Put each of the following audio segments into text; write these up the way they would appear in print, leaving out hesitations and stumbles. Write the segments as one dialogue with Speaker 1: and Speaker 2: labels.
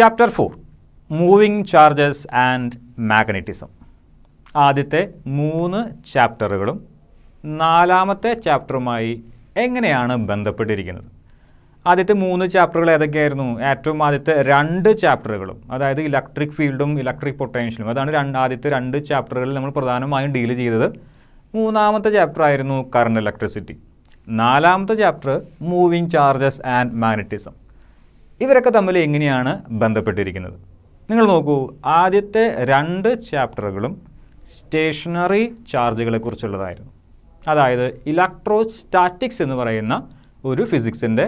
Speaker 1: Chapter 4 moving charges and magnetism. ആദ്യത്തെ 3 ചാപ്റ്ററുകളും 4ാമത്തെ ചാപ്റ്ററുമായി എങ്ങനെയാണ് ബന്ധപ്പെട്ടിരിക്കുന്നത്? ആദ്യത്തെ 3 ചാപ്റ്ററുകൾ ഏതൊക്കെയായിരുന്നു? ഏറ്റവും ആദ്യത്തെ 2 ചാപ്റ്ററുകളും, അതായത് ഇലക്ട്രിക് ഫീൽഡും ഇലക്ട്രിക് പൊട്ടൻഷ്യലും, അതാണ് ആദ്യത്തെ 2 ചാപ്റ്ററുകളിൽ നമ്മൾ പ്രധാനമായും ഡീൽ ചെയ്തത്. 3ാമത്തെ ചാപ്റ്റർ ആയിരുന്നു കറണ്ട് ഇലക്ട്രിസിറ്റി. 4ാമത്തെ chapter moving charges and magnetism. ഇവരൊക്കെ തമ്മിൽ എങ്ങനെയാണ് ബന്ധപ്പെട്ടിരിക്കുന്നത്? നിങ്ങൾ നോക്കൂ, ആദ്യത്തെ 2 ചാപ്റ്ററുകളും സ്റ്റേഷനറി ചാർജുകളെ കുറിച്ചുള്ളതായിരുന്നു. അതായത് ഇലക്ട്രോസ്റ്റാറ്റിക്സ് എന്ന് പറയുന്ന ഒരു ഫിസിക്സിൻ്റെ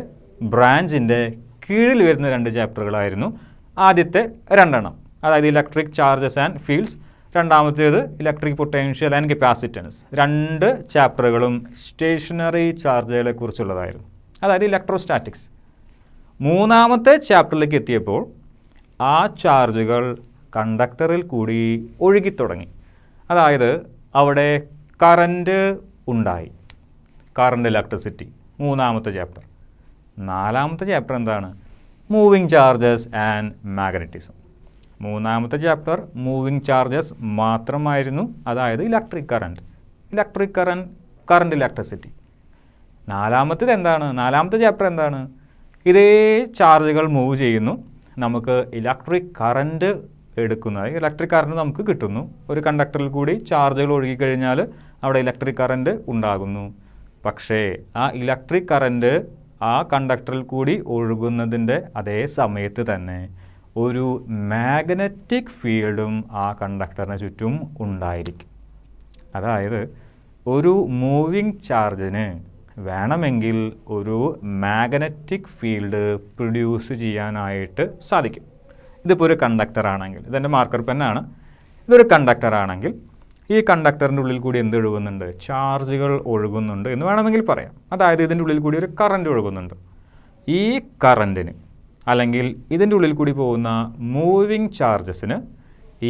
Speaker 1: ബ്രാഞ്ചിൻ്റെ കീഴിൽ വരുന്ന 2 ചാപ്റ്ററുകളായിരുന്നു ആദ്യത്തെ 2 എണ്ണം. അതായത് ഇലക്ട്രിക് ചാർജസ് ആൻഡ് ഫീൽഡ്സ്, രണ്ടാമത്തേത് ഇലക്ട്രിക് പൊട്ടൻഷ്യൽ ആൻഡ് കപ്പാസിറ്റൻസ്. 2 ചാപ്റ്ററുകളും സ്റ്റേഷനറി ചാർജുകളെ കുറിച്ചുള്ളതായിരുന്നു, അതായത് ഇലക്ട്രോസ്റ്റാറ്റിക്സ്. 3ാമത്തെ ചാപ്റ്ററിലേക്ക് എത്തിയപ്പോൾ ആ ചാർജുകൾ കണ്ടക്ടറിൽ കൂടി ഒഴുകിത്തുടങ്ങി. അതായത് അവിടെ കറൻറ്റ് ഉണ്ടായി, കറണ്ട് ഇലക്ട്രിസിറ്റി. 3ാമത്തെ ചാപ്റ്റർ. 4ാമത്തെ ചാപ്റ്റർ എന്താണ്? Moving charges and magnetism. 3ാമത്തെ ചാപ്റ്റർ മൂവിങ് ചാർജസ് മാത്രമായിരുന്നു, അതായത് ഇലക്ട്രിക് കറണ്ട് ഇലക്ട്രിസിറ്റി. 4ാമത്തേത് എന്താണ്? 4ാമത്തെ ചാപ്റ്റർ എന്താണ്? ഇതേ ചാർജുകൾ മൂവ് ചെയ്യുന്നു, നമുക്ക് ഇലക്ട്രിക് കറൻറ്റ് എടുക്കുന്നത്, ഇലക്ട്രിക് കറൻറ്റ് നമുക്ക് കിട്ടുന്നു. ഒരു കണ്ടക്ടറിൽ കൂടി ചാർജുകൾ ഒഴുകിക്കഴിഞ്ഞാൽ അവിടെ ഇലക്ട്രിക് കറൻറ്റ് ഉണ്ടാകുന്നു. പക്ഷേ ആ ഇലക്ട്രിക് കറൻറ്റ് ആ കണ്ടക്ടറിൽ കൂടി ഒഴുകുന്നതിൻ്റെ അതേ സമയത്ത് തന്നെ ഒരു മാഗ്നറ്റിക് ഫീൽഡും ആ കണ്ടക്ടറിന് ചുറ്റും ഉണ്ടായിരിക്കും. അതായത് ഒരു മൂവിങ് ചാർജിന് വേണമെങ്കിൽ ഒരു മാഗ്നറ്റിക് ഫീൽഡ് പ്രൊഡ്യൂസ് ചെയ്യാനായിട്ട് സാധിക്കും. ഇതിപ്പോൾ ഒരു കണ്ടക്ടറാണെങ്കിൽ, ഇതെൻ്റെ മാർക്കർ പെന്നാണ്, ഇതൊരു കണ്ടക്ടറാണെങ്കിൽ ഈ കണ്ടക്ടറിൻ്റെ ഉള്ളിൽ കൂടി എന്ത് ഒഴുകുന്നുണ്ട്? ചാർജുകൾ ഒഴുകുന്നുണ്ട് എന്ന് വേണമെങ്കിൽ പറയാം. അതായത് ഇതിൻ്റെ ഉള്ളിൽ കൂടി ഒരു കറൻറ്റ് ഒഴുകുന്നുണ്ട്. ഈ കറൻറ്റിന് അല്ലെങ്കിൽ ഇതിൻ്റെ ഉള്ളിൽ കൂടി പോകുന്ന മൂവിങ് ചാർജസിന്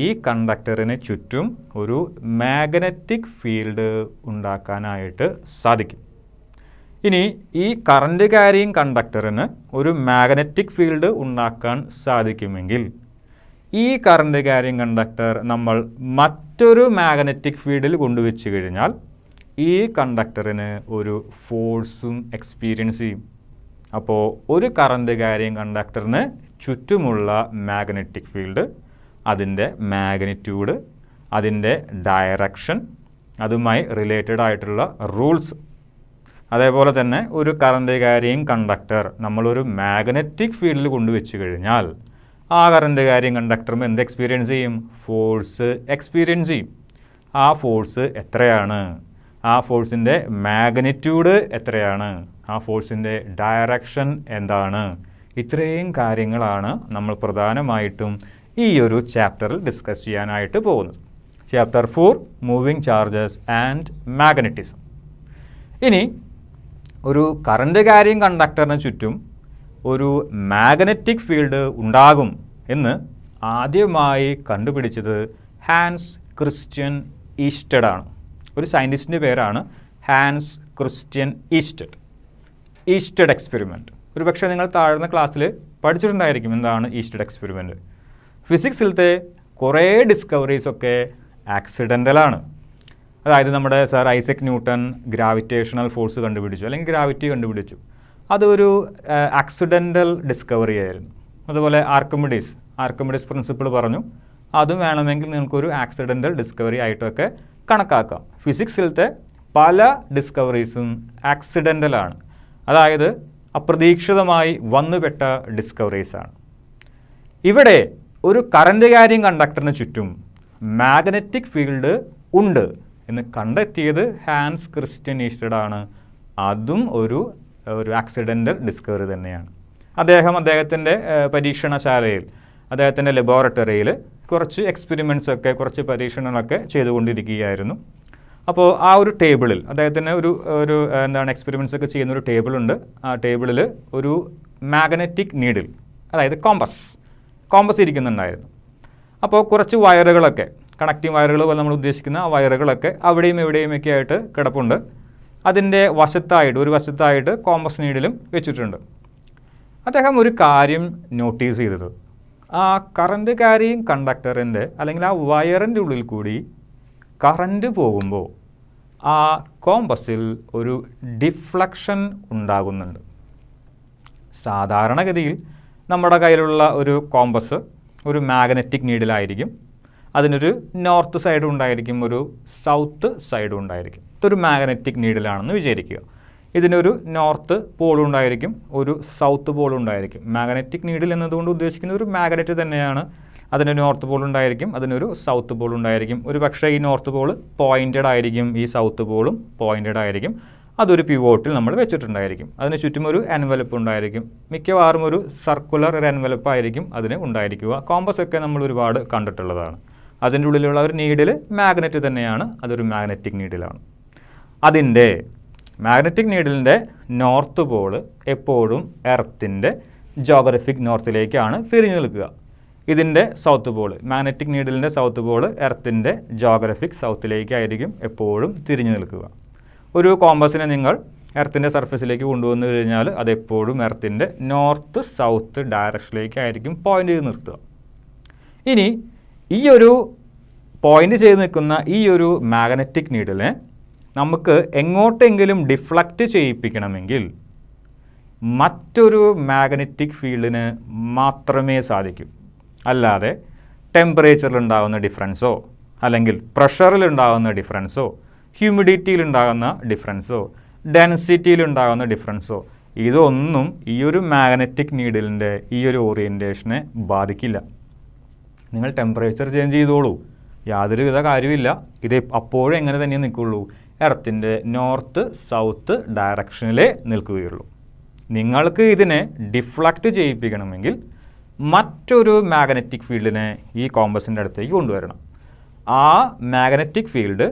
Speaker 1: ഈ കണ്ടക്ടറിന് ചുറ്റും ഒരു മാഗ്നറ്റിക് ഫീൽഡ് ഉണ്ടാക്കാനായിട്ട് സാധിക്കും. ഇനി ഈ കറൻറ്റ് ക്യാരിയിങ് കണ്ടക്ടറിന് ഒരു മാഗ്നറ്റിക് ഫീൽഡ് ഉണ്ടാക്കാൻ സാധിക്കുമെങ്കിൽ ഈ കറൻറ്റ് ക്യാരിയിങ് കണ്ടക്ടർ നമ്മൾ മറ്റൊരു മാഗ്നറ്റിക് ഫീൽഡിൽ കൊണ്ടുവച്ച് കഴിഞ്ഞാൽ ഈ കണ്ടക്ടറിന് ഒരു ഫോഴ്സും എക്സ്പീരിയൻസ് ചെയ്യും. അപ്പോൾ ഒരു കറൻറ്റ് ക്യാരിയിങ് കണ്ടക്ടറിന് ചുറ്റുമുള്ള മാഗ്നറ്റിക് ഫീൽഡ്, അതിൻ്റെ മാഗ്നിറ്റ്യൂഡ്, അതിൻ്റെ ഡയറക്ഷൻ, അതുമായി റിലേറ്റഡ് ആയിട്ടുള്ള റൂൾസ്, അതേപോലെ തന്നെ ഒരു കറൻറ്റ് ക്യാരിയിങ് കണ്ടക്ടർ നമ്മളൊരു മാഗ്നറ്റിക് ഫീൽഡിൽ കൊണ്ടുവച്ച് കഴിഞ്ഞാൽ ആ കറൻറ്റ് ക്യാരിയിങ് കണ്ടക്ടറും എന്ത് എക്സ്പീരിയൻസ് ചെയ്യും? ഫോഴ്സ് എക്സ്പീരിയൻസ് ചെയ്യും. ആ ഫോഴ്സ് എത്രയാണ്? ആ ഫോഴ്സിൻ്റെ മാഗ്നിറ്റ്യൂഡ് എത്രയാണ്? ആ ഫോഴ്സിൻ്റെ ഡയറക്ഷൻ എന്താണ്? ഇത്രയും കാര്യങ്ങളാണ് നമ്മൾ പ്രധാനമായിട്ടും ഈ ഒരു ചാപ്റ്ററിൽ ഡിസ്കസ് ചെയ്യാനായിട്ട് പോകുന്നത്. Chapter 4 moving charges and magnetism. ഇനി ഒരു കറൻറ്റ് ക്യാരിയിങ് കണ്ടക്ടറിന് ചുറ്റും ഒരു മാഗ്നറ്റിക് ഫീൽഡ് ഉണ്ടാകും എന്ന് ആദ്യമായി കണ്ടുപിടിച്ചത് ഹാൻസ് ക്രിസ്റ്റ്യൻ ഈസ്റ്റഡ് ആണ്. ഒരു സയൻറ്റിസ്റ്റിൻ്റെ പേരാണ് ഹാൻസ് ക്രിസ്റ്റ്യൻ ഈസ്റ്റഡ് എക്സ്പെരിമെൻറ്റ്. ഒരു പക്ഷേ നിങ്ങൾ താഴ്ന്ന ക്ലാസ്സിൽ പഠിച്ചിട്ടുണ്ടായിരിക്കും എന്താണ് ഈസ്റ്റഡ് എക്സ്പെരിമെൻറ്റ്. ഫിസിക്സിലത്തെ കുറേ ഡിസ്കവറീസൊക്കെ ആക്സിഡൻ്റലാണ്. അതായത് നമ്മുടെ sir Isaac Newton gravitational force കണ്ടുപിടിച്ചു, അല്ലെങ്കിൽ ഗ്രാവിറ്റി കണ്ടുപിടിച്ചു. അതൊരു ആക്സിഡൻ്റൽ ഡിസ്കവറി ആയിരുന്നു. അതുപോലെ ആർക്കിമിഡീസ് പ്രിൻസിപ്പിൾ പറഞ്ഞു, അതും വേണമെങ്കിൽ നിങ്ങൾക്കൊരു ആക്സിഡൻ്റൽ ഡിസ്കവറി ആയിട്ടൊക്കെ കണക്കാക്കാം. ഫിസിക്സിലത്തെ പല ഡിസ്കവറീസും ആക്സിഡൻ്റലാണ്, അതായത് അപ്രതീക്ഷിതമായി വന്നുപെട്ട ഡിസ്കവറീസാണ്. ഇവിടെ ഒരു കറൻറ്റ് ക്യാരിയിങ് കണ്ടക്ടറിന് ചുറ്റും മാഗ്നറ്റിക് ഫീൽഡ് ഉണ്ട് എന്ന് കണ്ടെത്തിയത് ഹാൻസ് ക്രിസ്റ്റ്യൻ ഈസ്റ്റഡ് ആണ്. അതും ഒരു ആക്സിഡൻ്റൽ ഡിസ്കവറി തന്നെയാണ്. അദ്ദേഹത്തിൻ്റെ പരീക്ഷണശാലയിൽ, അദ്ദേഹത്തിൻ്റെ ലബോറട്ടറിയിൽ കുറച്ച് എക്സ്പെരിമെൻറ്റ്സൊക്കെ, കുറച്ച് പരീക്ഷണങ്ങളൊക്കെ ചെയ്തുകൊണ്ടിരിക്കുകയായിരുന്നു. അപ്പോൾ ആ ഒരു ടേബിളിൽ അദ്ദേഹത്തിന് ഒരു എക്സ്പെരിമെൻറ്റ്സ് ഒക്കെ ചെയ്യുന്ന ഒരു ടേബിളുണ്ട്. ആ ടേബിളിൽ ഒരു മാഗ്നറ്റിക് നീഡിൽ, അതായത് കോമ്പസ് ഇരിക്കുന്നുണ്ടായിരുന്നു. അപ്പോൾ കുറച്ച് വയറുകളൊക്കെ, കണക്റ്റിംഗ് വയറുകൾ പോലെ നമ്മൾ ഉദ്ദേശിക്കുന്ന ആ വയറുകളൊക്കെ അവിടെയും ഇവിടെയുമൊക്കെ ആയിട്ട് കിടപ്പുണ്ട്. അതിൻ്റെ ഒരു വശത്തായിട്ട് കോമ്പസ് നീഡിലും വെച്ചിട്ടുണ്ട്. അദ്ദേഹം ഒരു കാര്യം നോട്ടീസ് ചെയ്തത്, ആ കറണ്ട് ക്യാരിയിങ് കണ്ടക്ടറിൻ്റെ അല്ലെങ്കിൽ ആ വയറിൻ്റെ ഉള്ളിൽ കൂടി കറണ്ട് പോകുമ്പോൾ ആ കോമ്പസിൽ ഒരു ഡിഫ്ലക്ഷൻ ഉണ്ടാകുന്നുണ്ട്. സാധാരണഗതിയിൽ നമ്മുടെ കയ്യിലുള്ള ഒരു കോമ്പസ് ഒരു മാഗ്നറ്റിക് നീഡിലായിരിക്കും. അതിനൊരു നോർത്ത് സൈഡും ഉണ്ടായിരിക്കും, ഒരു സൗത്ത് സൈഡും ഉണ്ടായിരിക്കും. ഇതൊരു മാഗ്നറ്റിക് നീഡിലാണെന്ന് വിചാരിക്കുക. ഇതിനൊരു നോർത്ത് പോളും ഉണ്ടായിരിക്കും, ഒരു സൗത്ത് പോളും ഉണ്ടായിരിക്കും. മാഗ്നറ്റിക് നീഡിൽ എന്നതുകൊണ്ട് ഉദ്ദേശിക്കുന്നത് ഒരു മാഗ്നറ്റ് തന്നെയാണ്. അതിന് നോർത്ത് പോൾ ഉണ്ടായിരിക്കും, അതിനൊരു സൗത്ത് പോൾ ഉണ്ടായിരിക്കും. ഒരു പക്ഷേ ഈ നോർത്ത് പോൾ പോയിൻറ്റഡ് ആയിരിക്കും, ഈ സൗത്ത് പോളും പോയിൻറ്റഡ് ആയിരിക്കും. അതൊരു പിവോട്ടിൽ നമ്മൾ വെച്ചിട്ടുണ്ടായിരിക്കും. അതിന് ചുറ്റും ഒരു എൻവലപ്പ് ഉണ്ടായിരിക്കും. മിക്കവാറും ഒരു സർക്കുലർ ഒരു എൻവലപ്പ് ആയിരിക്കും അതിന് ഉണ്ടായിരിക്കുക. കോമ്പസ് ഒക്കെ നമ്മൾ ഒരുപാട് കണ്ടിട്ടുള്ളതാണ്. അതിൻ്റെ ഉള്ളിലുള്ള ഒരു നീഡിൽ മാഗ്നറ്റ് തന്നെയാണ്, അതൊരു മാഗ്നറ്റിക് നീഡിലാണ്. അതിൻ്റെ മാഗ്നറ്റിക് നീഡിലിൻ്റെ നോർത്ത് പോൾ എപ്പോഴും എർത്തിൻ്റെ ജോഗ്രഫിക് നോർത്തിലേക്കാണ് തിരിഞ്ഞു നിൽക്കുക. ഇതിൻ്റെ സൗത്ത് പോൾ, മാഗ്നറ്റിക് നീഡിലിൻ്റെ സൗത്ത് പോൾ എർത്തിൻ്റെ ജോഗ്രഫിക് സൗത്തിലേക്കായിരിക്കും എപ്പോഴും തിരിഞ്ഞു നിൽക്കുക. ഒരു കോമ്പസിനെ നിങ്ങൾ എർത്തിൻ്റെ സർഫസിലേക്ക് കൊണ്ടുവന്നു കഴിഞ്ഞാൽ അതെപ്പോഴും എർത്തിൻ്റെ നോർത്ത് സൗത്ത് ഡയറക്ഷനിലേക്കായിരിക്കും പോയിൻ്റ് ചെയ്ത് നിർത്തുക. ഇനി ഈ ഒരു പോയിൻ്റ് ചെയ്ത് നിൽക്കുന്ന ഈ ഒരു മാഗ്നറ്റിക് നീഡിലിനെ നമുക്ക് എങ്ങോട്ടെങ്കിലും ഡിഫ്ലക്റ്റ് ചെയ്യിപ്പിക്കണമെങ്കിൽ മറ്റൊരു മാഗ്നറ്റിക് ഫീൽഡിന് മാത്രമേ സാധിക്കൂ. അല്ലാതെ ടെമ്പറേച്ചറിലുണ്ടാകുന്ന ഡിഫറൻസോ അല്ലെങ്കിൽ പ്രഷറിലുണ്ടാകുന്ന ഡിഫറൻസോ ഹ്യൂമിഡിറ്റിയിലുണ്ടാകുന്ന ഡിഫറൻസോ ഡെൻസിറ്റിയിലുണ്ടാകുന്ന ഡിഫറൻസോ ഇതൊന്നും ഈ ഒരു മാഗ്നറ്റിക് നീഡിലിൻ്റെ ഈ ഒരു ഓറിയൻറ്റേഷനെ ബാധിക്കില്ല. നിങ്ങൾ ടെമ്പറേച്ചർ ചേഞ്ച് ചെയ്തോളൂ, യാതൊരുവിധ കാര്യമില്ല. ഇത് അപ്പോഴും എങ്ങനെ തന്നെ നിൽക്കുകയുള്ളൂ, എർത്തിൻ്റെ നോർത്ത് സൗത്ത് ഡയറക്ഷനിലേ നിൽക്കുകയുള്ളൂ. നിങ്ങൾക്ക് ഇതിനെ ഡിഫ്ലക്റ്റ് ചെയ്യിപ്പിക്കണമെങ്കിൽ മറ്റൊരു മാഗ്നറ്റിക് ഫീൽഡിനെ ഈ കോമ്പസിൻ്റെ അടുത്തേക്ക് കൊണ്ടുവരണം. ആ മാഗ്നറ്റിക് ഫീൽഡ്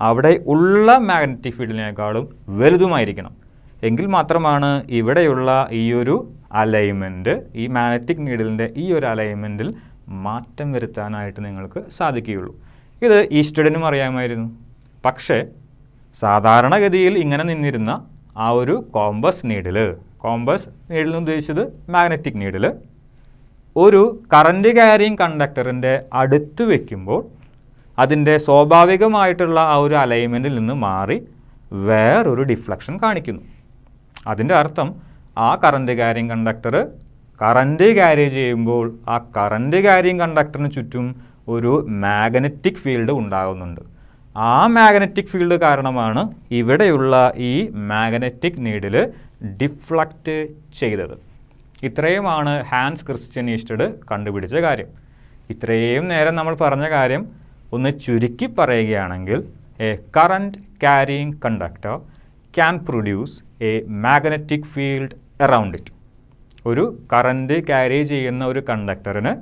Speaker 1: അവിടെ ഉള്ള മാഗ്നറ്റിക് ഫീൽഡിനേക്കാളും വലുതുമായിരിക്കണം. എങ്കിൽ മാത്രമാണ് ഇവിടെയുള്ള ഈ ഒരു അലൈൻമെൻറ്റ്, ഈ മാഗ്നറ്റിക് നീഡിലിൻ്റെ ഈ ഒരു അലൈൻമെൻറ്റിൽ മാറ്റം വരുത്താനായിട്ട് നിങ്ങൾക്ക് സാധിക്കുകയുള്ളൂ. ഇത് ഈസ്റ്റഡിനും അറിയാമായിരുന്നു. പക്ഷേ സാധാരണഗതിയിൽ ഇങ്ങനെ നിന്നിരുന്ന ആ ഒരു കോമ്പസ് നീഡിൽ എന്ന് ഉദ്ദേശിച്ചത് മാഗ്നറ്റിക് നീഡിൽ ഒരു കറണ്ട് ക്യാരിയിങ് കണ്ടക്ടറിൻ്റെ അടുത്ത് വയ്ക്കുമ്പോൾ അതിൻ്റെ സ്വാഭാവികമായിട്ടുള്ള ആ ഒരു അലൈൻമെൻറ്റിൽ നിന്ന് മാറി വേറൊരു ഡിഫ്ലക്ഷൻ കാണിക്കുന്നു. അതിൻ്റെ അർത്ഥം ആ current carrying conductor current carry ചെയ്യുമ്പോൾ ആ കറണ്ട് ക്യാരിയിങ് കണ്ടക്ടറിന് ചുറ്റും ഒരു മാഗ്നറ്റിക് ഫീൽഡ് ഉണ്ടാകുന്നുണ്ട്. ആ മാഗ്നറ്റിക് ഫീൽഡ് കാരണമാണ് ഇവിടെയുള്ള ഈ മാഗ്നറ്റിക് നീഡിൽ ഡിഫ്ലക്റ്റ് ചെയ്തത്. ഇത്രയുമാണ് ഹാൻസ് ക്രിസ്റ്റ്യൻ ഈസ്റ്റഡ് കണ്ടുപിടിച്ച കാര്യം. ഇത്രയും നേരം നമ്മൾ പറഞ്ഞ കാര്യം ഒന്ന് ചുരുക്കി പറയുകയാണെങ്കിൽ, A current carrying conductor can produce A magnetic field around it. ഒരു കറണ്ട് ക്യാരി ചെയ്യുന്ന ഒരു കണ്ടക്ടറിന്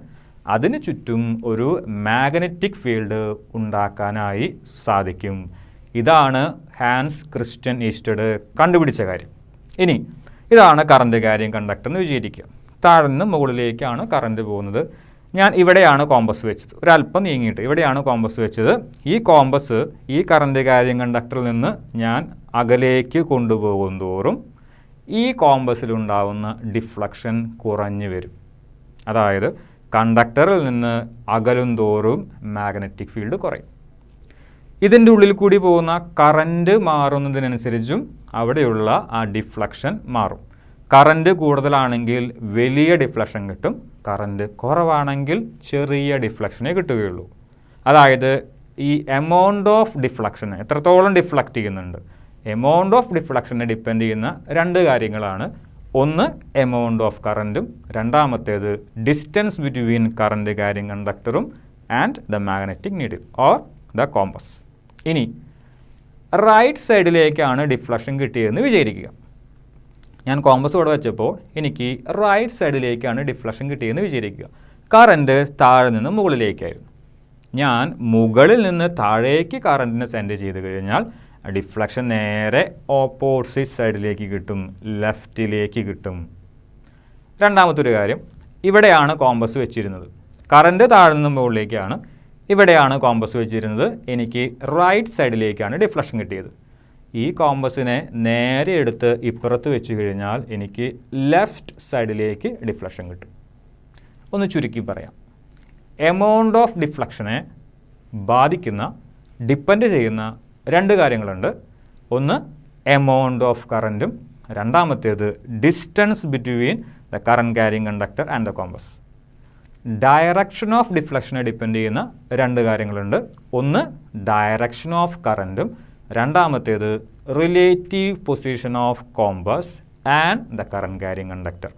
Speaker 1: അതിന് ചുറ്റും ഒരു മാഗ്നറ്റിക് ഫീൽഡ് ഉണ്ടാക്കാനായി സാധിക്കും. ഇതാണ് ഹാൻസ് ക്രിസ്റ്റ്യൻ ഈസ്റ്റഡ് കണ്ടുപിടിച്ച കാര്യം. ഇനി ഇതാണ് കറണ്ട് ക്യാരിയിങ് കണ്ടക്ടർ എന്ന് വിചാരിക്കുക. താഴെ നിന്ന് മുകളിലേക്കാണ് കറണ്ട് പോകുന്നത്. ഞാൻ ഇവിടെയാണ് കോമ്പസ് വെച്ചത്, ഒരല്പം നീങ്ങിയിട്ട് ഇവിടെയാണ് കോമ്പസ് വെച്ചത്. ഈ കോമ്പസ് ഈ കറണ്ട് ക്യാരിയിങ് കണ്ടക്ടറിൽ നിന്ന് ഞാൻ അകലേക്ക് കൊണ്ടുപോകും തോറും ഈ കോമ്പസിലുണ്ടാവുന്ന ഡിഫ്ലക്ഷൻ കുറഞ്ഞു വരും. അതായത് കണ്ടക്ടറിൽ നിന്ന് അകലും തോറും മാഗ്നറ്റിക് ഫീൽഡ് കുറയും. ഇതിൻ്റെ ഉള്ളിൽ കൂടി പോകുന്ന കറണ്ട് മാറുന്നതിനനുസരിച്ചും അവിടെയുള്ള ആ ഡിഫ്ലക്ഷൻ മാറും. കറണ്ട് കൂടുതലാണെങ്കിൽ വലിയ ഡിഫ്ലക്ഷൻ കിട്ടും, കറണ്ട് കുറവാണെങ്കിൽ ചെറിയ ഡിഫ്ലക്ഷനേ കിട്ടുകയുള്ളൂ. അതായത് ഈ എമൗണ്ട് ഓഫ് ഡിഫ്ലക്ഷൻ എത്രത്തോളം ഡിഫ്ലക്റ്റ് ചെയ്യുന്നുണ്ട്, എമൗണ്ട് ഓഫ് ഡിഫ്ലക്ഷനെ ഡിപ്പെൻഡ് ചെയ്യുന്ന രണ്ട് കാര്യങ്ങളാണ്. ഒന്ന് എമൗണ്ട് ഓഫ് കറൻറ്റും, രണ്ടാമത്തേത് ഡിസ്റ്റൻസ് ബിറ്റ്വീൻ കറണ്ട് ക്യാരിയിങ് കണ്ടക്ടറും and the magnetic needle or the compass. ഇനി റൈറ്റ് സൈഡിലേക്കാണ് ഡിഫ്ലക്ഷൻ കിട്ടിയതെന്ന് വിചാരിക്കുക. ഞാൻ കോമ്പസ് ഇവിടെ വെച്ചപ്പോൾ എനിക്ക് റൈറ്റ് സൈഡിലേക്കാണ് ഡിഫ്ലക്ഷൻ കിട്ടിയതെന്ന് വിചാരിക്കുക. കറണ്ട് താഴെ നിന്ന് മുകളിലേക്കായിരുന്നു. ഞാൻ മുകളിൽ നിന്ന് താഴേക്ക് കറണ്ടിനെ സെൻഡ് ചെയ്ത് കഴിഞ്ഞാൽ ഡിഫ്ലക്ഷൻ നേരെ ഓപ്പോസിറ്റ് സൈഡിലേക്ക് കിട്ടും, ലെഫ്റ്റിലേക്ക് കിട്ടും. രണ്ടാമത്തൊരു കാര്യം, ഇവിടെയാണ് കോമ്പസ് വെച്ചിരുന്നത്. കറണ്ട് താഴെ നിന്ന് മുകളിലേക്കാണ്, ഇവിടെയാണ് കോമ്പസ് വെച്ചിരുന്നത്. എനിക്ക് റൈറ്റ് സൈഡിലേക്കാണ് ഡിഫ്ലക്ഷൻ കിട്ടിയത്. ഈ കോമ്പസിനെ നേരെ എടുത്ത് ഇപ്പുറത്ത് വെച്ച് കഴിഞ്ഞാൽ എനിക്ക് ലെഫ്റ്റ് സൈഡിലേക്ക് ഡിഫ്ലക്ഷൻ കിട്ടും. ഒന്ന് ചുരുക്കി പറയാം. എമൗണ്ട് ഓഫ് ഡിഫ്ലക്ഷനെ ബാധിക്കുന്ന, ഡിപ്പെൻഡ് ചെയ്യുന്ന രണ്ട് കാര്യങ്ങളുണ്ട്. ഒന്ന് എമൗണ്ട് ഓഫ് കറൻറ്റും, രണ്ടാമത്തേത് distance between the current carrying conductor and the compass. Direction of ഡിഫ്ലക്ഷനെ ഡിപ്പെൻഡ് ചെയ്യുന്ന രണ്ട് കാര്യങ്ങളുണ്ട്. ഒന്ന് ഡയറക്ഷൻ ഓഫ് കറൻറ്റും, രണ്ടാമത്തേത് relative position of compass and the current carrying conductor.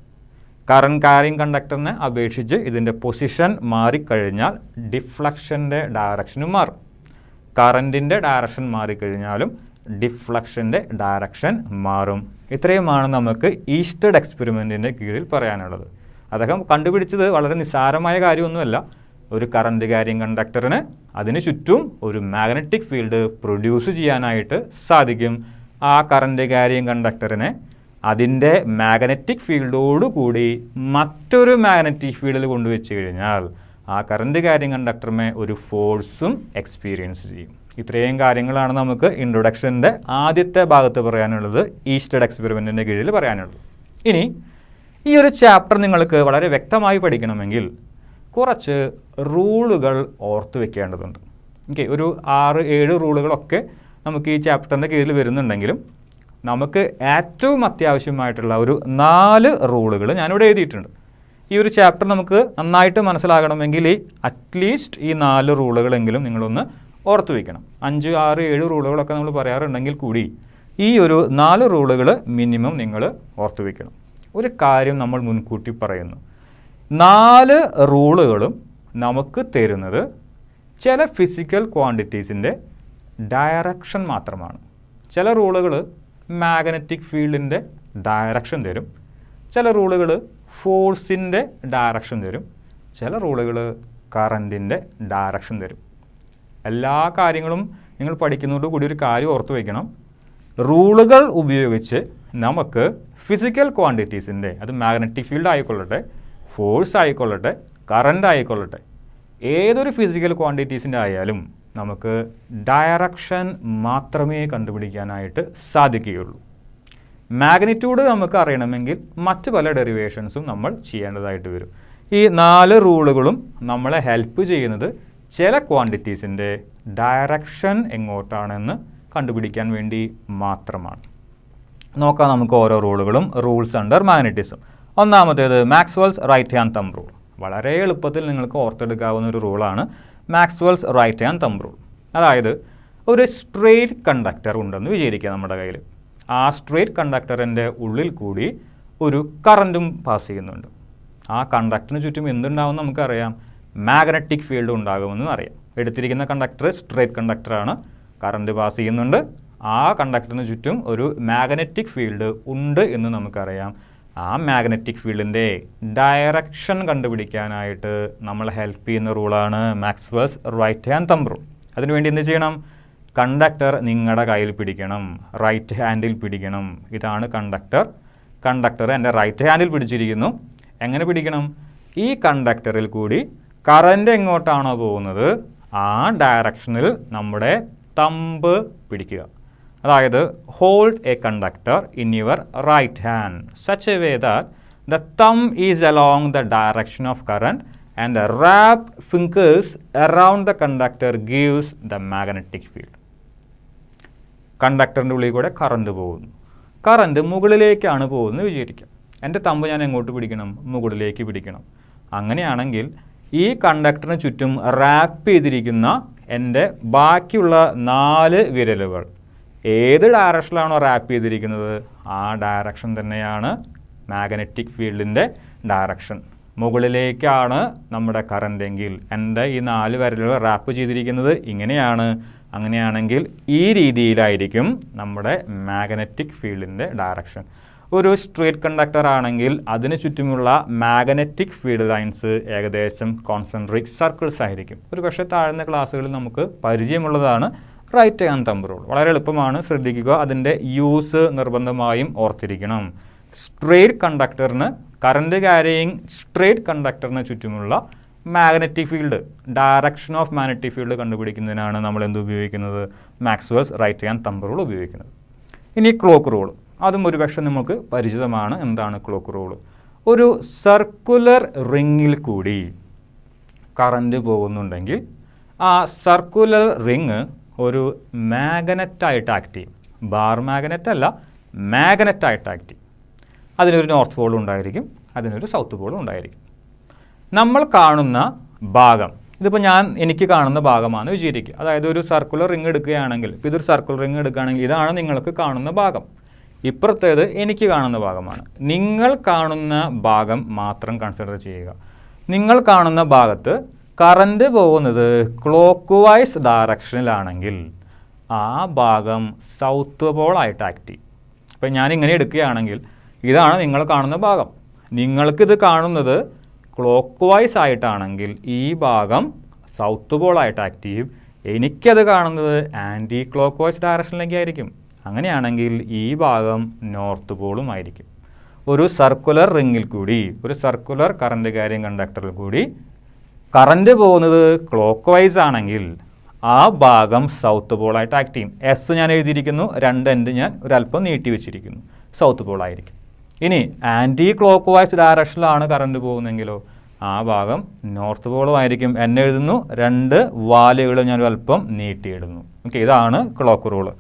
Speaker 1: Current carrying കണ്ടക്ടറിനെ അപേക്ഷിച്ച് ഇതിൻ്റെ പൊസിഷൻ മാറിക്കഴിഞ്ഞാൽ ഡിഫ്ലക്ഷൻ്റെ ഡയറക്ഷനും മാറും. കറൻറ്റിൻ്റെ ഡയറക്ഷൻ മാറിക്കഴിഞ്ഞാലും ഡിഫ്ലക്ഷൻ്റെ ഡയറക്ഷൻ മാറും. ഇത്രയുമാണ് നമുക്ക് ഈസ്റ്റഡ് എക്സ്പെരിമെൻറ്റിൻ്റെ കീഴിൽ പറയാനുള്ളത്. അദ്ദേഹം കണ്ടുപിടിച്ചത് വളരെ നിസ്സാരമായ കാര്യമൊന്നുമല്ല. ഒരു കറൻറ്റ് ക്യാരിങ് കണ്ടക്ടറിന് അതിന് ചുറ്റും ഒരു മാഗ്നറ്റിക് ഫീൽഡ് പ്രൊഡ്യൂസ് ചെയ്യാനായിട്ട് സാധിക്കും. ആ കറൻറ്റ് ക്യാരിങ് കണ്ടക്ടറിനെ അതിൻ്റെ മാഗ്നറ്റിക് ഫീൽഡോടുകൂടി മറ്റൊരു മാഗ്നറ്റിക് ഫീൽഡിൽ കൊണ്ടുവച്ച് കഴിഞ്ഞാൽ ആ കറൻറ്റ് ക്യാരിങ് കണ്ടക്ടറിനെ ഒരു ഫോഴ്സും എക്സ്പീരിയൻസ് ചെയ്യും. ഇത്രയും കാര്യങ്ങളാണ് നമുക്ക് ഇൻട്രൊഡക്ഷൻ്റെ ആദ്യത്തെ ഭാഗത്ത് പറയാനുള്ളത്, ഈസ്റ്റഡ് എക്സ്പെരിമെൻറ്റിൻ്റെ കീഴിൽ പറയാനുള്ളത്. ഇനി ഈ ഒരു ചാപ്റ്റർ നിങ്ങൾക്ക് വളരെ വ്യക്തമായി പഠിക്കണമെങ്കിൽ കുറച്ച് റൂളുകൾ ഓർത്ത് വെക്കേണ്ടതുണ്ട്. ഓക്കെ, ഒരു 6-7 റൂളുകളൊക്കെ നമുക്ക് ഈ ചാപ്റ്ററിൻ്റെ കീഴിൽ വരുന്നുണ്ടെങ്കിലും നമുക്ക് ഏറ്റവും അത്യാവശ്യമായിട്ടുള്ള ഒരു 4 റൂളുകൾ ഞാനിവിടെ എഴുതിയിട്ടുണ്ട്. ഈ ഒരു ചാപ്റ്റർ നമുക്ക് നന്നായിട്ട് മനസ്സിലാകണമെങ്കിൽ അറ്റ്ലീസ്റ്റ് ഈ 4 റൂളുകളെങ്കിലും നിങ്ങളൊന്ന് ഓർത്ത് വയ്ക്കണം. 5, 6, 7 റൂളുകളൊക്കെ നമ്മൾ പറയാറുണ്ടെങ്കിൽ കൂടി ഈ ഒരു 4 റൂളുകൾ മിനിമം നിങ്ങൾ ഓർത്ത് വയ്ക്കണം. ഒരു കാര്യം നമ്മൾ മുൻകൂട്ടി പറയുന്നു, 4 റൂളുകളും നമുക്ക് തരുന്നത് ചില ഫിസിക്കൽ ക്വാണ്ടിറ്റീസിൻ്റെ ഡയറക്ഷൻ മാത്രമാണ്. ചില റൂളുകൾ മാഗ്നറ്റിക് ഫീൽഡിൻ്റെ ഡയറക്ഷൻ തരും, ചില റൂളുകൾ ഫോഴ്സിൻ്റെ ഡയറക്ഷൻ തരും, ചില റൂളുകൾ കറൻറ്റിൻ്റെ ഡയറക്ഷൻ തരും. എല്ലാ കാര്യങ്ങളും നിങ്ങൾ പഠിക്കുന്നതോട് കൂടി ഒരു കാര്യം ഓർത്ത് വയ്ക്കണം, റൂളുകൾ ഉപയോഗിച്ച് നമുക്ക് ഫിസിക്കൽ ക്വാണ്ടിറ്റീസിൻ്റെ, അത് മാഗ്നറ്റിക് ഫീൽഡ് ആയിക്കൊള്ളട്ടെ, ഫോഴ്സ് ആയിക്കൊള്ളട്ടെ, കറണ്ട് ആയിക്കൊള്ളട്ടെ, ഏതൊരു ഫിസിക്കൽ ക്വാണ്ടിറ്റീസിൻ്റെ ആയാലും നമുക്ക് ഡയറക്ഷൻ മാത്രമേ കണ്ടുപിടിക്കാനായിട്ട് സാധിക്കുകയുള്ളൂ. മാഗ്നിറ്റ്യൂഡ് നമുക്ക് അറിയണമെങ്കിൽ മറ്റ് പല ഡെറിവേഷൻസും നമ്മൾ ചെയ്യേണ്ടതായിട്ട് വരും. ഈ 4 റൂളുകളും നമ്മളെ ഹെൽപ്പ് ചെയ്യുന്നത് ചില ക്വാണ്ടിറ്റീസിൻ്റെ ഡയറക്ഷൻ എങ്ങോട്ടാണെന്ന് കണ്ടുപിടിക്കാൻ വേണ്ടി മാത്രമാണ്. നോക്കാം നമുക്ക് ഓരോ റൂളുകളും. Rules under magnetism. ഒന്നാമത്തേത് Maxwell's right hand thumb rule. വളരെ എളുപ്പത്തിൽ നിങ്ങൾക്ക് ഓർത്തെടുക്കാവുന്ന ഒരു റൂളാണ് Maxwell's right hand thumb rule. അതായത് ഒരു സ്ട്രെയിറ്റ് കണ്ടക്ടർ ഉണ്ടെന്ന് വിചാരിക്കുക നമ്മുടെ കയ്യിൽ. ആ സ്ട്രെയിറ്റ് കണ്ടക്ടറിൻ്റെ ഉള്ളിൽ കൂടി ഒരു കറൻറ്റും പാസ് ചെയ്യുന്നുണ്ട്. ആ കണ്ടക്ടറിന് ചുറ്റും എന്തുണ്ടാവുമെന്ന് നമുക്കറിയാം, മാഗ്നറ്റിക് ഫീൽഡ് ഉണ്ടാകുമെന്ന് അറിയാം. എടുത്തിരിക്കുന്ന കണ്ടക്ടർ സ്ട്രെയിറ്റ് കണ്ടക്ടറാണ്, കറണ്ട് പാസ് ചെയ്യുന്നുണ്ട്, ആ കണ്ടക്ടറിന് ചുറ്റും ഒരു മാഗ്നറ്റിക് ഫീൽഡ് ഉണ്ട് എന്ന് നമുക്കറിയാം. ആ മാഗ്നറ്റിക് ഫീൽഡിൻ്റെ ഡയറക്ഷൻ കണ്ടുപിടിക്കാനായിട്ട് നമ്മളെ ഹെൽപ്പ് ചെയ്യുന്ന റൂളാണ് Maxwell's right hand thumb rule. അതിനുവേണ്ടി എന്ത് ചെയ്യണം? കണ്ടക്ടർ നിങ്ങളുടെ കയ്യിൽ പിടിക്കണം, റൈറ്റ് ഹാൻഡിൽ പിടിക്കണം. ഇതാണ് കണ്ടക്ടർ എൻ്റെ റൈറ്റ് ഹാൻഡിൽ പിടിച്ചിരിക്കുന്നു. എങ്ങനെ പിടിക്കണം? ഈ കണ്ടക്ടറിൽ കൂടി കറൻറ്റ് എങ്ങോട്ടാണോ പോകുന്നത് ആ ഡയറക്ഷനിൽ നമ്മുടെ തമ്പ് പിടിക്കുക. അതായത് hold a conductor in your right hand such a way that the thumb is along the direction of current and the wrapped fingers around the conductor gives the magnetic field. കണ്ടക്ടറിൻ്റെ ഉള്ളിൽ കൂടെ current പോകുന്നു, current മുകളിലേക്കാണ് പോകുന്നത് വിചാരിക്കാം. എൻ്റെ thumb ഞാൻ എങ്ങോട്ട് പിടിക്കണം? മുകളിലേക്ക് പിടിക്കണം. അങ്ങനെയാണെങ്കിൽ ഈ കണ്ടക്ടറിന് ചുറ്റും റാപ്പ് ചെയ്തിരിക്കുന്ന എൻ്റെ ബാക്കിയുള്ള 4 വിരലുകൾ ഏത് ഡയറക്ഷനിലാണോ റാപ്പ് ചെയ്തിരിക്കുന്നത് ആ ഡയറക്ഷൻ തന്നെയാണ് മാഗ്നറ്റിക് ഫീൽഡിൻ്റെ ഡയറക്ഷൻ. മുകളിലേക്കാണ് നമ്മുടെ കറൻറ്റെങ്കിൽ എൻ്റെ ഈ 4 വിരലുകൾ റാപ്പ് ചെയ്തിരിക്കുന്നത് ഇങ്ങനെയാണ്. അങ്ങനെയാണെങ്കിൽ ഈ രീതിയിലായിരിക്കും നമ്മുടെ മാഗ്നറ്റിക് ഫീൽഡിൻ്റെ ഡയറക്ഷൻ. ഒരു സ്ട്രെയിറ്റ് കണ്ടക്ടർ ആണെങ്കിൽ അതിന് ചുറ്റുമുള്ള മാഗ്നറ്റിക് ഫീൽഡ് ലൈൻസ് ഏകദേശം കോൺസെൻട്രിക് സർക്കിൾസ് ആയിരിക്കും. ഒരു പക്ഷേ താഴ്ന്ന ക്ലാസ്സുകളിൽ നമുക്ക് പരിചയമുള്ളതാണ് റൈറ്റ് ഹാൻഡ് തമ്പ് റൂൾ. വളരെ എളുപ്പമാണ്, ശ്രദ്ധിക്കുക. അതിൻ്റെ യൂസ് നിർബന്ധമായും ഓർത്തിരിക്കണം. സ്ട്രെയിറ്റ് കണ്ടക്ടറിന്, കറൻറ്റ് ക്യാരിയിങ് സ്ട്രെയിറ്റ് കണ്ടക്ടറിന് ചുറ്റുമുള്ള magnetic field, direction of magnetic field കണ്ടുപിടിക്കുന്നതിനാണ് നമ്മൾ എന്ത് ഉപയോഗിക്കുന്നത്? Maxwell's right hand thumb rule ഉപയോഗിക്കുന്നത്. ഇനി ക്ലോക്ക് റൂൾ, അതും ഒരുപക്ഷെ നമുക്ക് പരിചിതമാണ്. എന്താണ് ക്ലോക്ക് റൂൾ? ഒരു സർക്കുലർ റിങ്ങിൽ കൂടി കറണ്ട് പോകുന്നുണ്ടെങ്കിൽ ആ സർക്കുലർ റിങ് ഒരു മാഗ്നറ്റായിട്ട് ആക്ട് ചെയ്യും. ബാർ മാഗ്നറ്റ് അല്ല, മാഗ്നറ്റായിട്ട് ആക്ട് ചെയ്യും. അതിനൊരു നോർത്ത് പോളും ഉണ്ടായിരിക്കും, അതിനൊരു സൗത്ത് പോളും ഉണ്ടായിരിക്കും. നമ്മൾ കാണുന്ന ഭാഗം, ഇതിപ്പോൾ എനിക്ക് കാണുന്ന ഭാഗമാണ് വിചാരിക്കുക. അതായത് ഒരു സർക്കുലർ റിങ് എടുക്കുകയാണെങ്കിൽ, ഇപ്പോൾ ഇതൊരു സർക്കുലർ റിങ് എടുക്കുകയാണെങ്കിൽ ഇതാണ് നിങ്ങൾക്ക് കാണുന്ന ഭാഗം, ഇപ്പുറത്തേത് എനിക്ക് കാണുന്ന ഭാഗമാണ്. നിങ്ങൾ കാണുന്ന ഭാഗം മാത്രം കൺസിഡർ ചെയ്യുക. നിങ്ങൾ കാണുന്ന ഭാഗത്ത് കറണ്ട് പോകുന്നത് ക്ലോക്ക് വൈസ് ഡയറക്ഷനിലാണെങ്കിൽ ആ ഭാഗം സൗത്ത് പോളായിട്ട് ആക്ട് ചെയ്യും. അപ്പോൾ ഞാനിങ്ങനെ എടുക്കുകയാണെങ്കിൽ ഇതാണ് നിങ്ങൾ കാണുന്ന ഭാഗം. നിങ്ങൾക്കിത് കാണുന്നത് ക്ലോക്ക് വൈസ് ആയിട്ടാണെങ്കിൽ ഈ ഭാഗം സൗത്ത് പോളായിട്ട് ആക്ട് ചെയ്യും. എനിക്കത് കാണുന്നത് ആൻറ്റി ക്ലോക്ക് വൈസ് ഡയറക്ഷനിലേക്ക് ആയിരിക്കും. അങ്ങനെയാണെങ്കിൽ ഈ ഭാഗം നോർത്ത് പോളും ആയിരിക്കും. ഒരു സർക്കുലർ റിങ്ങിൽ കൂടി, ഒരു സർക്കുലർ കറണ്ട് ക്യാരിയിങ് കണ്ടക്ടറിൽ കൂടി കറണ്ട് പോകുന്നത് ക്ലോക്ക് വൈസ് ആണെങ്കിൽ ആ ഭാഗം സൗത്ത് പോളായിട്ട് ആക്ട് ചെയ്യും. എസ് ഞാൻ എഴുതിയിരിക്കുന്നു, 2 എൻഡ് ഞാൻ ഒരല്പം നീട്ടി വെച്ചിരിക്കുന്നു, സൗത്ത് പോളായിരിക്കും. ഇനി ആൻറ്റി ക്ലോക്ക് വൈസ് ഡയറക്ഷനിലാണ് കറണ്ട് പോകുന്നതെങ്കിലോ ആ ഭാഗം നോർത്ത് പോളും ആയിരിക്കും. എന്നെ എഴുതുന്നു, 2 വാലുകൾ ഞാൻ ഒരല്പം നീട്ടിയിടുന്നു. ഓക്കെ, ഇതാണ് ക്ലോക്ക് റൂള്.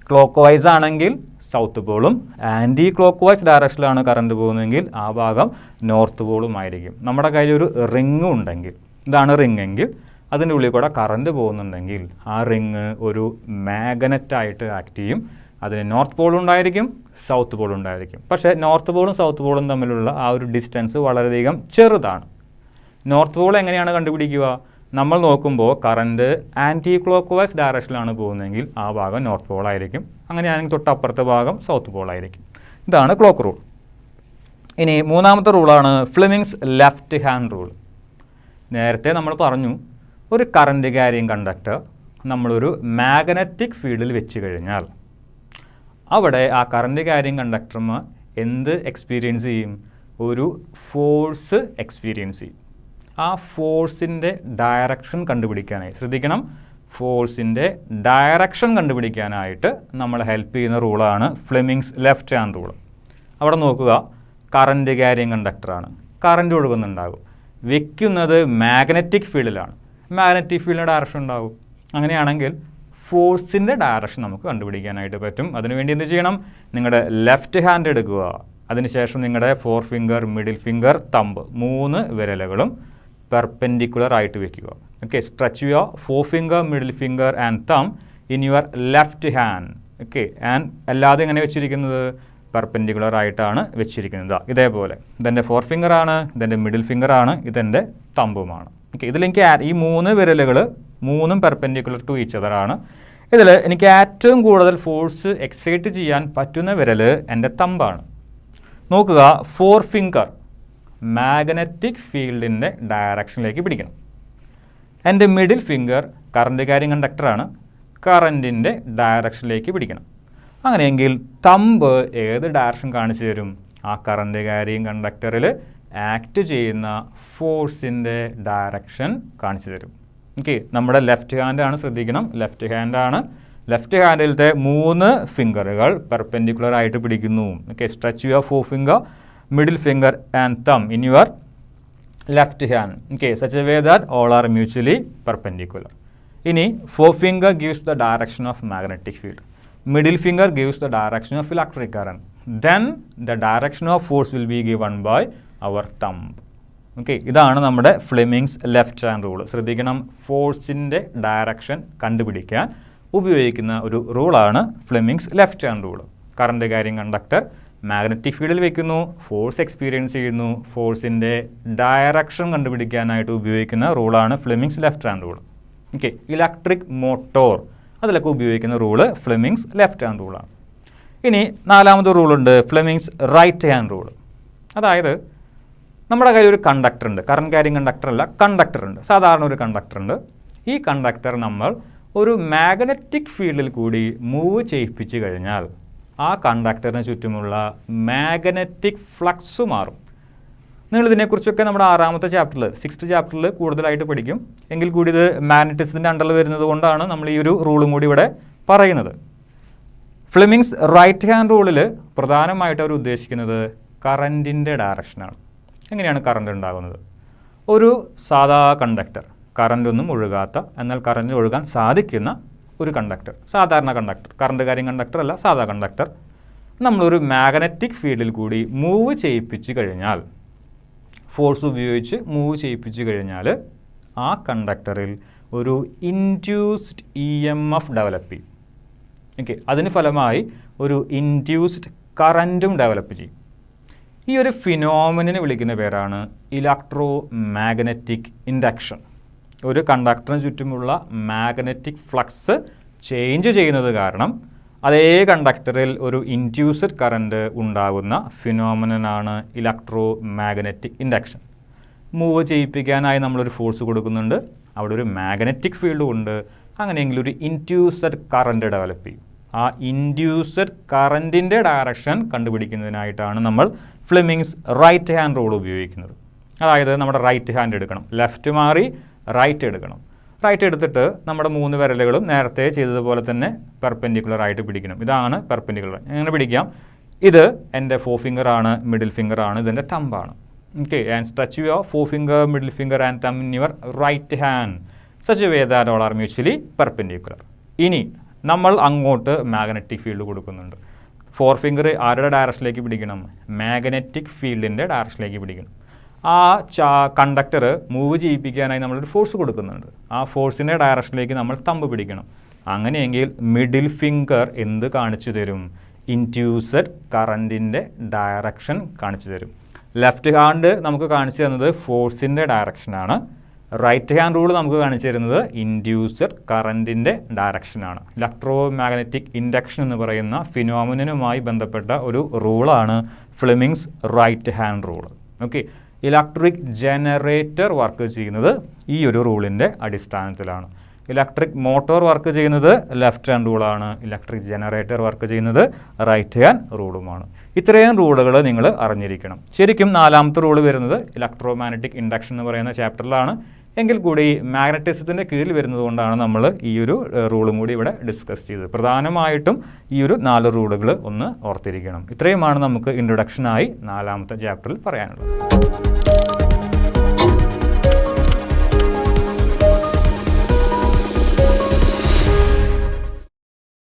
Speaker 1: ക്ലോക്ക് വൈസ് ആണെങ്കിൽ സൗത്ത് പോളും, ആൻറ്റി ക്ലോക്ക് വൈസ് ഡയറക്ഷനിലാണ് കറണ്ട് പോകുന്നതെങ്കിൽ ആ ഭാഗം നോർത്ത് പോളും ആയിരിക്കും. നമ്മുടെ കയ്യിൽ ഒരു റിങ്ങും ഉണ്ടെങ്കിൽ, ഇതാണ് റിങ് എങ്കിൽ അതിൻ്റെ ഉള്ളിൽ കൂടെ കറണ്ട് പോകുന്നുണ്ടെങ്കിൽ ആ റിങ് ഒരു മാഗ്നറ്റായിട്ട് ആക്ട് ചെയ്യും. അതിന് നോർത്ത് പോളും ഉണ്ടായിരിക്കും, സൗത്ത് പോളും ഉണ്ടായിരിക്കും. പക്ഷേ നോർത്ത് പോളും സൗത്ത് പോളും തമ്മിലുള്ള ആ ഒരു ഡിസ്റ്റൻസ് വളരെയധികം ചെറുതാണ്. നോർത്ത് പോൾ എങ്ങനെയാണ് കണ്ടുപിടിക്കുക? നമ്മൾ നോക്കുമ്പോൾ കറണ്ട് ആൻറ്റി ക്ലോക്ക് വൈസ് ഡയറക്ഷനിലാണ് പോകുന്നതെങ്കിൽ ആ ഭാഗം നോർത്ത് പോളായിരിക്കും. അങ്ങനെയാണെങ്കിൽ തൊട്ടപ്പുറത്തെ ഭാഗം സൗത്ത് പോളായിരിക്കും. ഇതാണ് ക്ലോക്ക് റൂൾ. ഇനി മൂന്നാമത്തെ റൂളാണ് ഫ്ലെമിങ്സ് ലെഫ്റ്റ് ഹാൻഡ് റൂൾ. നേരത്തെ നമ്മൾ പറഞ്ഞു, ഒരു കറണ്ട് ക്യാരിയിങ് കണ്ടക്ടർ നമ്മളൊരു മാഗ്നറ്റിക് ഫീൽഡിൽ വെച്ച് കഴിഞ്ഞാൽ അവിടെ ആ കറണ്ട് ക്യാരിയിങ് കണ്ടക്ടർമാർ എന്ത് എക്സ്പീരിയൻസ് ചെയ്യും? ഒരു ഫോഴ്സ് എക്സ്പീരിയൻസ് ചെയ്യും. ആ ഫോഴ്സിൻ്റെ ഡയറക്ഷൻ കണ്ടുപിടിക്കാനായി, ശ്രദ്ധിക്കണം, ഫോഴ്സിൻ്റെ ഡയറക്ഷൻ കണ്ടുപിടിക്കാനായിട്ട് നമ്മളെ ഹെൽപ്പ് ചെയ്യുന്ന റൂളാണ് ഫ്ലെമിങ്സ് ലെഫ്റ്റ് ഹാൻഡ് റൂൾ. അവിടെ നോക്കുക, കറണ്ട് ക്യാരിയിങ് കണ്ടക്ടറാണ്, കറണ്ട് ഒഴുകുന്നുണ്ടാകും, വയ്ക്കുന്നത് മാഗ്നറ്റിക് ഫീൽഡിലാണ്, മാഗ്നറ്റിക് ഫീൽഡിൻ്റെ ഡയറക്ഷൻ ഉണ്ടാകും. അങ്ങനെയാണെങ്കിൽ ഫോഴ്സിൻ്റെ ഡയറക്ഷൻ നമുക്ക് കണ്ടുപിടിക്കാനായിട്ട് പറ്റും. അതിനുവേണ്ടി എന്ത് ചെയ്യണം? നിങ്ങളുടെ ലെഫ്റ്റ് ഹാൻഡ് എടുക്കുക, അതിനുശേഷം നിങ്ങളുടെ 4 ഫിംഗർ, മിഡിൽ ഫിംഗർ, തമ്പ് 3 വിരലുകളും പെർപെൻഡിക്കുലർ ആയിട്ട് വെക്കുക. Okay, stretch your 4 finger, middle finger and thumb in your left hand. Okay, and അല്ലാതെ എങ്ങനെ വെച്ചിരിക്കുന്നത്? പെർപെൻഡിക്കുലർ ആയിട്ടാണ് വെച്ചിരിക്കുന്നത്. ഇതേപോലെ ഇതെൻ്റെ 4 ഫിംഗറാണ്, ഇതെൻ്റെ മിഡിൽ ഫിംഗറാണ്, ഇതെൻ്റെ തമ്പുമാണ്. ഓക്കെ, ഇതിലെനിക്ക് ഈ 3 വിരലുകൾ 3ഉം പെർപെൻഡിക്കുലർ ടു ഈച്ച് അതറാണ്. ഇതിൽ എനിക്ക് ഏറ്റവും കൂടുതൽ ഫോഴ്സ് എക്സൈറ്റ് ചെയ്യാൻ പറ്റുന്ന വിരൽ എൻ്റെ തമ്പാണ്. നോക്കുക, 4 ഫിംഗർ മാഗ്നറ്റിക് ഫീൽഡിൻ്റെ ഡയറക്ഷനിലേക്ക് പിടിക്കണം. എൻ്റെ മിഡിൽ ഫിംഗർ കറണ്ട് ക്യാരിയിങ് കണ്ടക്ടറാണ്, കറൻറ്റിൻ്റെ ഡയറക്ഷനിലേക്ക് പിടിക്കണം. അങ്ങനെയെങ്കിൽ തമ്പ് ഏത് ഡയറക്ഷൻ കാണിച്ചു തരും? ആ കറണ്ട് ക്യാരിയിങ് കണ്ടക്ടറിൽ ആക്ട് ചെയ്യുന്ന ഫോഴ്സിൻ്റെ ഡയറക്ഷൻ കാണിച്ചു തരും. ഓക്കെ, നമ്മുടെ ലെഫ്റ്റ് ഹാൻഡാണ്, ശ്രദ്ധിക്കണം, ലെഫ്റ്റ് ഹാൻഡാണ്. ലെഫ്റ്റ് ഹാൻഡിലത്തെ 3 ഫിംഗറുകൾ പെർപെൻഡിക്കുലർ ആയിട്ട് പിടിക്കുന്നു. Okay, stretch your 4 finger, middle finger and thumb in your left hand. Okay, such a way that all are mutually perpendicular. ഇനി 4 finger gives the direction of magnetic field, middle finger gives the direction of electric current, then the direction of force will be given by our thumb. Okay, ഇതാണ് നമ്മുടെ Fleming's left hand rule. ശ്രദ്ധിക്കണം, ഫോഴ്സിൻ്റെ direction കണ്ടുപിടിക്കാൻ ഉപയോഗിക്കുന്ന ഒരു റൂളാണ് Fleming's left hand rule. Current carrying conductor magnetic ഫീൽഡിൽ വയ്ക്കുന്നു, force experience ചെയ്യുന്നു, ഫോഴ്സിൻ്റെ ഡയറക്ഷൻ കണ്ടുപിടിക്കാനായിട്ട് ഉപയോഗിക്കുന്ന റൂളാണ് Fleming's left hand rule. Okay, electric motor അതിലൊക്കെ ഉപയോഗിക്കുന്ന റൂള് ഫ്ലെമിങ്സ് ലെഫ്റ്റ് ഹാൻഡ് റൂളാണ്. ഇനി 4ാമത്തെ റൂളുണ്ട്, ഫ്ലെമിങ്സ് റൈറ്റ് ഹാൻഡ് റൂൾ. അതായത് നമ്മുടെ കയ്യിൽ ഒരു കണ്ടക്ടർ ഉണ്ട്, കറണ്ട് ക്യാരിയിങ് കണ്ടക്ടർ അല്ല, കണ്ടക്ടർ ഉണ്ട്, സാധാരണ ഒരു കണ്ടക്ടർ ഉണ്ട്. ഈ കണ്ടക്ടർ നമ്മൾ ഒരു മാഗ്നറ്റിക് ഫീൽഡിൽ കൂടി മൂവ് ചെയ്യിപ്പിച്ച് കഴിഞ്ഞാൽ ആ കണ്ടക്ടറിന് ചുറ്റുമുള്ള മാഗ്നറ്റിക് ഫ്ലക്സ് മാറും. നിങ്ങളിതിനെക്കുറിച്ചൊക്കെ നമ്മുടെ 6ാമത്തെ ചാപ്റ്ററിൽ 6th ചാപ്റ്ററിൽ കൂടുതലായിട്ട് പഠിക്കും. എങ്കിൽ കൂടി ഇത് മാഗ്നറ്റിസത്തിൻ്റെ അണ്ടറിൽ വരുന്നത് കൊണ്ടാണ് നമ്മൾ ഈ ഒരു റൂളും കൂടി ഇവിടെ പറയുന്നത്. ഫ്ലെമിങ്സ് റൈറ്റ് ഹാൻഡ് റൂളിൽ പ്രധാനമായിട്ട് അവർ ഉദ്ദേശിക്കുന്നത് കറൻറ്റിൻ്റെ ഡയറക്ഷനാണ്. എങ്ങനെയാണ് കറണ്ട് ഉണ്ടാകുന്നത്? ഒരു സാധാ കണ്ടക്ടർ, കറണ്ടൊന്നും ഒഴുകാത്ത എന്നാൽ കറണ്ട് ഒഴുകാൻ സാധിക്കുന്ന ഒരു കണ്ടക്ടർ, സാധാരണ കണ്ടക്ടർ, കറണ്ട് കാര്യം കണ്ടക്ടർ അല്ല, സാധാ കണ്ടക്ടർ, നമ്മളൊരു മാഗ്നറ്റിക് ഫീൽഡിൽ കൂടി മൂവ് ചെയ്യിപ്പിച്ച് കഴിഞ്ഞാൽ, ഫോഴ്സ് ഉപയോഗിച്ച് മൂവ് ചെയ്യിപ്പിച്ച് കഴിഞ്ഞാൽ ആ കണ്ടക്ടറിൽ ഒരു ഇൻഡ്യൂസ്ഡ് EMF ഡെവലപ്പ് ചെയ്യും. ഓക്കെ, അതിന് ഫലമായി ഒരു ഇൻഡ്യൂസ്ഡ് കറൻറ്റും ഡെവലപ്പ് ചെയ്യും. ഈ ഒരു ഫിനോമിനെ വിളിക്കുന്ന പേരാണ് ഇലക്ട്രോ മാഗ്നറ്റിക് ഇൻഡക്ഷൻ. ഒരു കണ്ടക്ടറിന് ചുറ്റുമുള്ള മാഗ്നറ്റിക് ഫ്ലക്സ് ചേഞ്ച് ചെയ്യുന്നത് കാരണം അതേ കണ്ടക്ടറിൽ ഒരു ഇൻഡ്യൂസ്ഡ് കറൻറ്റ് ഉണ്ടാകുന്ന ഫിനോമിനനാണ് ഇലക്ട്രോ മാഗ്നറ്റിക് ഇൻഡക്ഷൻ. മൂവ് ചെയ്യിപ്പിക്കാനായി നമ്മളൊരു ഫോഴ്സ് കൊടുക്കുന്നുണ്ട്, അവിടെ ഒരു മാഗ്നറ്റിക് ഫീൽഡും ഉണ്ട്, അങ്ങനെയെങ്കിൽ ഒരു ഇൻഡ്യൂസ്ഡ് കറൻറ്റ് ഡെവലപ്പ് ചെയ്യും. ആ ഇൻഡ്യൂസ്ഡ് കറൻറ്റിൻ്റെ ഡയറക്ഷൻ കണ്ടുപിടിക്കുന്നതിനായിട്ടാണ് നമ്മൾ ഫ്ലെമിങ്സ് റൈറ്റ് ഹാൻഡ് റൂൾ ഉപയോഗിക്കുന്നത്. അതായത് നമ്മുടെ റൈറ്റ് ഹാൻഡ് എടുക്കണം, ലെഫ്റ്റ് മാറി റൈറ്റ് എടുക്കണം. റൈറ്റ് എടുത്തിട്ട് നമ്മുടെ 3 വിരലുകളും നേരത്തെ ചെയ്തതുപോലെ തന്നെ പെർപെൻഡിക്കുലർ ആയിട്ട് പിടിക്കണം. ഇതാണ് പെർപെൻഡിക്കുലർ. എങ്ങനെ പിടിക്കാം? ഇത് എൻ്റെ 4 ഫിംഗറാണ്, മിഡിൽ ഫിംഗറാണ്, ഇതെൻ്റെ തമ്പാണ്. Okay, and stretch your 4 finger, middle finger and thumb in your right hand such a way that all are mutually perpendicular. ഇനി നമ്മൾ അങ്ങോട്ട് മാഗ്നറ്റിക് ഫീൽഡ് കൊടുക്കുന്നുണ്ട്. 4 ഫിംഗർ ആരുടെ ഡയറക്ഷനിലേക്ക് പിടിക്കണം? മാഗ്നറ്റിക് ഫീൽഡിൻ്റെ ഡയറക്ഷനിലേക്ക് പിടിക്കണം. ആ കണ്ടക്ടർ മൂവ് ചെയ്യിപ്പിക്കാനായി നമ്മളൊരു ഫോഴ്സ് കൊടുക്കുന്നുണ്ട്. ആ ഫോഴ്സിൻ്റെ ഡയറക്ഷനിലേക്ക് നമ്മൾ തമ്പ് പിടിക്കണം. അങ്ങനെയെങ്കിൽ മിഡിൽ ഫിംഗർ എന്ത് കാണിച്ചു തരും? ഇൻഡ്യൂസ്ഡ് കറൻറ്റിൻ്റെ ഡയറക്ഷൻ കാണിച്ചു തരും. ലെഫ്റ്റ് ഹാൻഡ് നമുക്ക് കാണിച്ചു തരുന്നത് ഫോഴ്സിൻ്റെ ഡയറക്ഷനാണ്. റൈറ്റ് ഹാൻഡ് റൂൾ നമുക്ക് കാണിച്ചു തരുന്നത് ഇൻഡ്യൂസ്ഡ് കറൻറ്റിൻ്റെ ഡയറക്ഷനാണ്. ഇലക്ട്രോ മാഗ്നറ്റിക് ഇൻഡക്ഷൻ എന്ന് പറയുന്ന ഫിനോമിനനുമായി ബന്ധപ്പെട്ട ഒരു റൂളാണ് Fleming's right hand rule. Okay, electric generator work ചെയ്യുന്നത് ഈ ഒരു റൂളിൻ്റെ അടിസ്ഥാനത്തിലാണ്. ഇലക്ട്രിക് മോട്ടോർ വർക്ക് ചെയ്യുന്നത് ലെഫ്റ്റ് ഹാൻഡ് റൂളാണ്. ഇലക്ട്രിക് ജനറേറ്റർ വർക്ക് ചെയ്യുന്നത് റൈറ്റ് ഹാൻഡ് റൂളുമാണ്. ഇത്രയും റൂളുകൾ നിങ്ങൾ അറിഞ്ഞിരിക്കണം. ശരിക്കും 4ാമത്തെ റൂൾ വരുന്നത് ഇലക്ട്രോ മാഗ്നറ്റിക് ഇൻഡക്ഷൻ എന്ന് പറയുന്ന ചാപ്റ്ററിലാണ്. എങ്കിൽ കൂടി മാഗ്നറ്റിസത്തിൻ്റെ കീഴിൽ വരുന്നത് കൊണ്ടാണ് നമ്മൾ ഈ ഒരു റൂളും കൂടി ഇവിടെ ഡിസ്കസ് ചെയ്തത്. പ്രധാനമായിട്ടും ഈ ഒരു 4 റൂളുകൾ ഒന്ന് ഓർത്തിരിക്കണം. ഇത്രയുമാണ് നമുക്ക് ഇൻട്രൊഡക്ഷനായി 4ാമത്തെ ചാപ്റ്ററിൽ പറയാനുള്ളത്.